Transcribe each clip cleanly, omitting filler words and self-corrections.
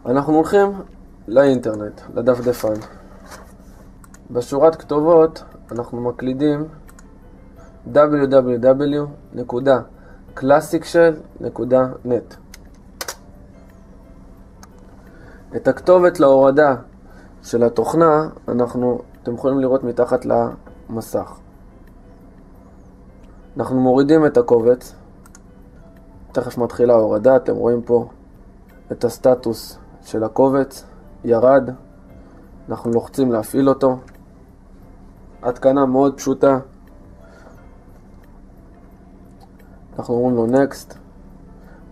אנחנו הולכים לאינטרנט, לדפדפן. בשורת כתובות אנחנו מקלידים www.classicshell.net. את הכתובת להורדה של התוכנה אתם יכולים לראות מתחת למסך. אנחנו מורידים את הקובץ, תכף מתחילה ההורדה, אתם רואים פה את הסטטוס של הקובץ, ירד, אנחנו לוחצים להפעיל אותו. התקנה מאוד פשוטה, אנחנו אומרים לו Next,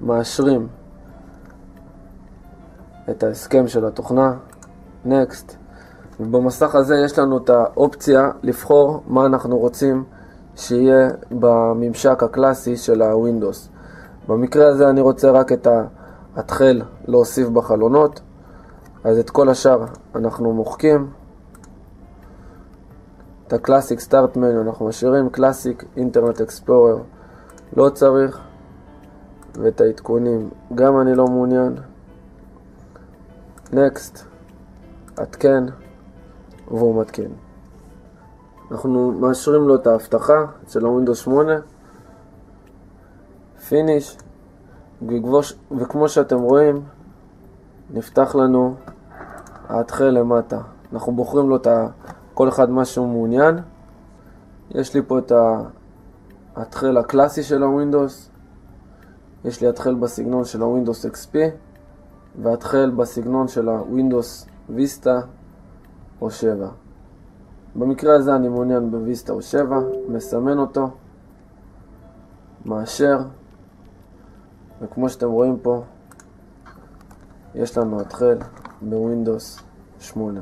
מאשרים את ההסכם של התוכנה, Next, ובמסך הזה יש לנו את האופציה לבחור מה אנחנו רוצים שיהיה בממשק הקלאסי של הווינדוס. במקרה הזה אני רוצה רק את ההתחל להוסיף בחלונות, אז את כל השאר אנחנו מוחקים. את הקלאסיק סטארט מניו אנחנו משאירים, קלאסיק אינטרנט אקספלורר לא צריך, ואת העדכונים גם אני לא מעוניין. נקסט, עדכן, והוא מתקין. אנחנו מאשרים לו את ההבטחה של הווינדוס 8, פיניש, וכמו שאתם רואים נפתח לנו ההתחל למטה. אנחנו בוחרים לו כל אחד מה שהוא מעוניין. יש לי פה את ההתחל הקלאסי של הווינדוס, יש לי התחל בסגנון של הווינדוס XP, והתחל בסגנון של הווינדוס ויסטה או 7. במקרה הזה אני מעוניין בוויסטה או 7, מסמן אותו, מאשר, וכמו שאתם רואים פה יש לנו התחל בווינדוס 8.